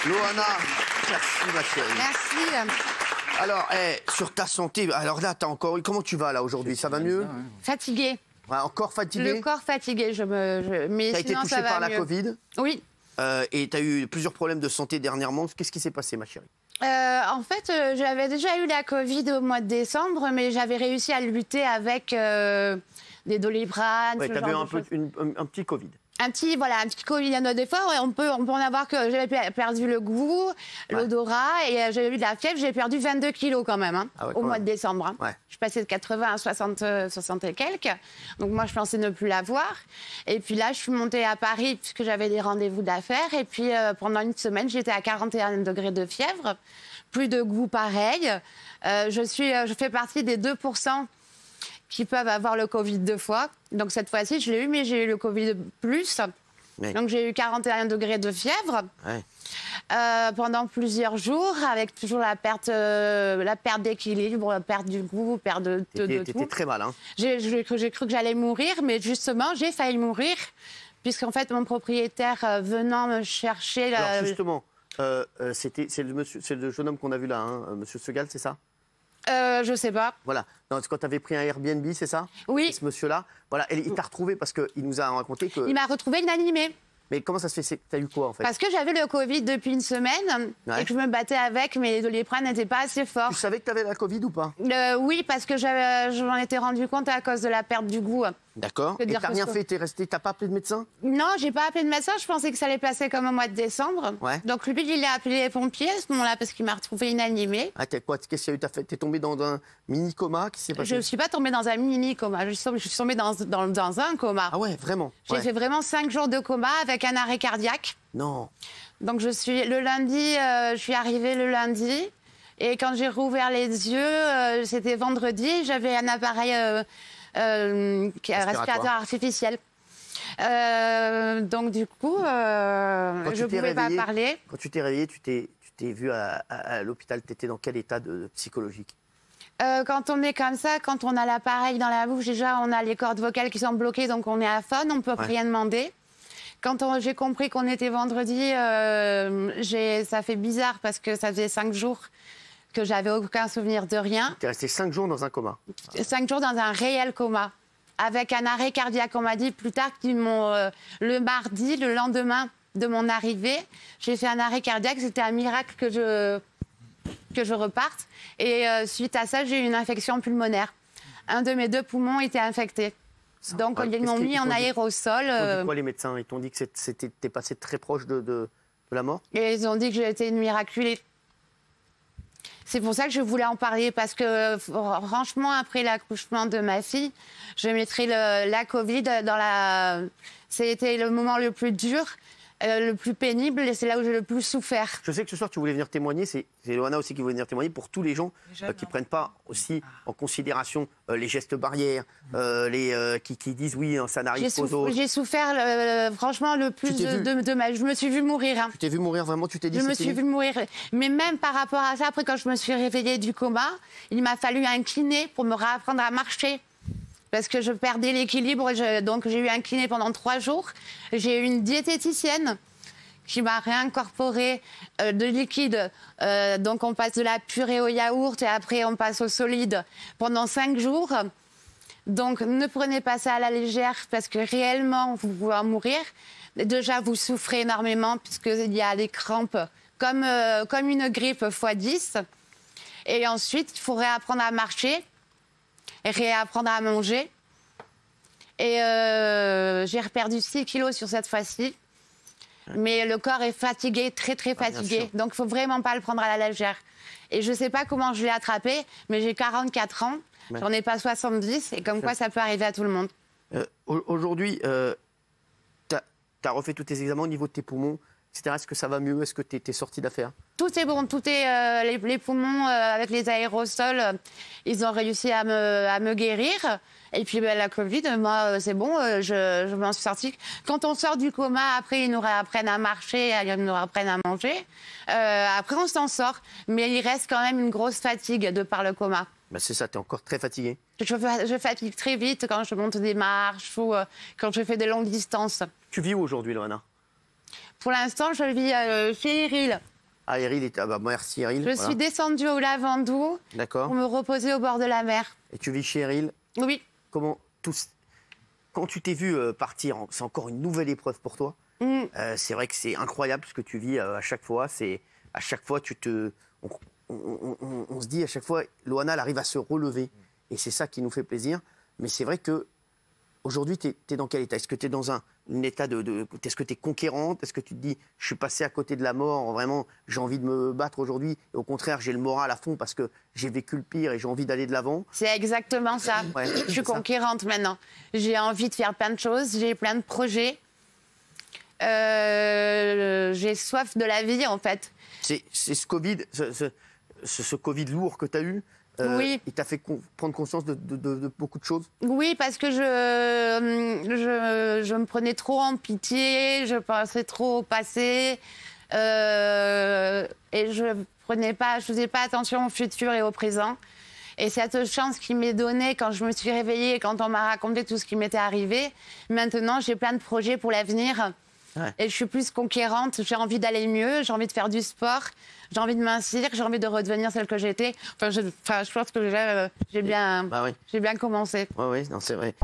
Loana, merci ma chérie. Merci. Alors, sur ta santé, alors là, t'as encore... Comment tu vas là aujourd'hui? Ça va mieux? Fatiguée. Ouais, encore fatiguée? Le corps fatigué, mais t'as été sinon touchée ça va par la mieux. Covid? Oui. Et t'as eu plusieurs problèmes de santé dernièrement. Qu'est-ce qui s'est passé, ma chérie? En fait, j'avais déjà eu la Covid au mois de décembre, mais j'avais réussi à lutter avec des Doliprane. Ouais, t'avais un petit Covid. Un petit Covid. Il y en a des fois, ouais, on peut en avoir que j'avais perdu le goût, l'odorat, et j'avais eu de la fièvre. J'ai perdu 22 kilos quand même, au mois de décembre. Hein. Ouais. Je suis passée de 80 à 60 et quelques. Donc moi, je pensais ne plus l'avoir. Et puis là, je suis montée à Paris puisque j'avais des rendez-vous d'affaires. Et puis pendant une semaine, j'étais à 41 degrés de fièvre, plus de goût pareil. Je fais partie des 2% qui peuvent avoir le Covid 2 fois. Donc cette fois-ci, je l'ai eu, mais j'ai eu le Covid plus. Oui. Donc j'ai eu 41 degrés de fièvre pendant plusieurs jours, avec toujours la perte d'équilibre, perte du goût, perte de tout. T'étais très mal, hein? J'ai cru que j'allais mourir, mais justement, j'ai failli mourir, puisqu'en fait, mon propriétaire venant me chercher... Alors justement, c'est le jeune homme qu'on a vu là, hein, Monsieur Segal, c'est ça? Je sais pas. Voilà. Quand tu avais pris un Airbnb, c'est ça? Oui. Ce monsieur-là. Voilà. Et il t'a retrouvé parce qu'il nous a raconté que... Il m'a retrouvé inanimée. Mais comment ça se fait? T'as eu quoi, en fait? Parce que j'avais le Covid depuis une semaine et que je me battais avec, mais les Doliprane n'étaient pas assez forts. Tu savais que tu avais la Covid ou pas? Oui, parce que je m'en étais rendu compte à cause de la perte du goût. D'accord. Et t'as rien fait? T'es resté? T'as pas appelé de médecin? Non, j'ai pas appelé de médecin. Je pensais que ça allait passer comme au mois de décembre. Ouais. Donc lui, il a appelé les pompiers à ce moment-là parce qu'il m'a retrouvée inanimée. Ah, qu'est-ce qu'il y a eu? T'es tombée dans un mini coma? Qu'est-ce qui s'est passé? Je ne suis pas tombée dans un mini coma. Je suis tombée dans un coma. Ah ouais, vraiment? J'ai fait vraiment 5 jours de coma avec un arrêt cardiaque. Non. Donc je suis arrivée le lundi. Et quand j'ai rouvert les yeux, c'était vendredi. J'avais un appareil respirateur artificiel. Donc du coup, je ne pouvais pas parler. Quand tu t'es réveillée, tu t'es vue à l'hôpital. Tu étais dans quel état psychologique? Quand on est comme ça, quand on a l'appareil dans la bouche, déjà on a les cordes vocales qui sont bloquées, donc on est aphone, on ne peut rien demander. Quand j'ai compris qu'on était vendredi, ça fait bizarre parce que ça faisait 5 jours que j'avais aucun souvenir de rien. Tu es resté 5 jours dans un coma? 5 jours dans un réel coma, avec un arrêt cardiaque. On m'a dit plus tard le mardi, le lendemain de mon arrivée, j'ai fait un arrêt cardiaque. C'était un miracle que je reparte. Et suite à ça, j'ai eu une infection pulmonaire. Un de mes 2 poumons était infecté. Donc ils m'ont mis en aérosol. Ils t'ont dit quoi, les médecins? Ils t'ont dit que t'es passé très proche de la mort? Et ils ont dit que j'étais une miraculée. C'est pour ça que je voulais en parler, parce que franchement, après l'accouchement de ma fille, je mettrai la Covid dans la... C'était le moment le plus dur, le plus pénible, et c'est là où j'ai le plus souffert. Je sais que ce soir, tu voulais venir témoigner, c'est Loana aussi qui voulait venir témoigner, pour tous les gens qui ne prennent pas aussi en considération les gestes barrières, qui disent oui, ça n'arrive pas aux autres. J'ai souffert franchement le plus de ma... Je me suis vue mourir. Hein. Tu t'es vue mourir vraiment? Tu t'es dit... Je me suis vue mourir. Mais même par rapport à ça, après quand je me suis réveillée du coma, il m'a fallu un kiné pour me réapprendre à marcher. Parce que je perdais l'équilibre, donc j'ai eu un kiné pendant 3 jours. J'ai eu une diététicienne qui m'a réincorporé de liquide. Donc on passe de la purée au yaourt et après on passe au solide pendant 5 jours. Donc ne prenez pas ça à la légère parce que réellement vous pouvez en mourir. Déjà vous souffrez énormément puisqu'il y a des crampes comme une grippe x10. Et ensuite il faut réapprendre à marcher. Et réapprendre à manger. Et j'ai perdu 6 kilos sur cette fois-ci. Mais le corps est fatigué, très fatigué. Donc il ne faut vraiment pas le prendre à la légère. Et je ne sais pas comment je l'ai attrapé, mais j'ai 44 ans. J'en ai pas 70. Et comme quoi ça peut arriver à tout le monde. Aujourd'hui, tu as refait tous tes examens au niveau de tes poumons, etc. Est-ce que ça va mieux? Est-ce que tu es sorti d'affaire? Tout est bon, tout est les poumons avec les aérosols, ils ont réussi à me guérir. Et puis la Covid, moi c'est bon, je m'en suis sortie. Quand on sort du coma, après ils nous réapprennent à marcher, ils nous réapprennent à manger. Après on s'en sort, mais il reste quand même une grosse fatigue de par le coma. Ben c'est ça, tu es encore très fatiguée. Je fatigue très vite quand je monte des marches ou quand je fais des longues distances. Tu vis où aujourd'hui, Loana? Pour l'instant, je vis chez Eril. Ah, Eril, merci Eril. Je suis descendue au Lavandou pour me reposer au bord de la mer. Et tu vis chez Eril? Oui. Quand tu t'es vu partir, c'est encore une nouvelle épreuve pour toi. C'est vrai que c'est incroyable ce que tu vis à chaque fois. À chaque fois, on se dit à chaque fois, Loana, elle arrive à se relever. Et c'est ça qui nous fait plaisir. Mais c'est vrai que aujourd'hui, tu es dans quel état? Est-ce que tu es dans un état est-ce que tu es conquérante? Est-ce que tu te dis, je suis passé à côté de la mort, vraiment, j'ai envie de me battre aujourd'hui? Et au contraire, j'ai le moral à fond parce que j'ai vécu le pire et j'ai envie d'aller de l'avant. C'est exactement ça. Ouais, je suis conquérante maintenant. J'ai envie de faire plein de choses, j'ai plein de projets. J'ai soif de la vie, en fait. C'est ce Covid, ce Covid lourd que tu as eu. Oui. Il t'a fait prendre conscience de beaucoup de choses? Oui, parce que je me prenais trop en pitié, je pensais trop au passé, et je faisais pas attention au futur et au présent. Et cette chance qui m'est donnée quand je me suis réveillée, quand on m'a raconté tout ce qui m'était arrivé, maintenant j'ai plein de projets pour l'avenir. Ouais. Et je suis plus conquérante, j'ai envie d'aller mieux, j'ai envie de faire du sport, j'ai envie de mincir, j'ai envie de redevenir celle que j'étais. Je pense que j'ai bien commencé. Oui, non, c'est vrai.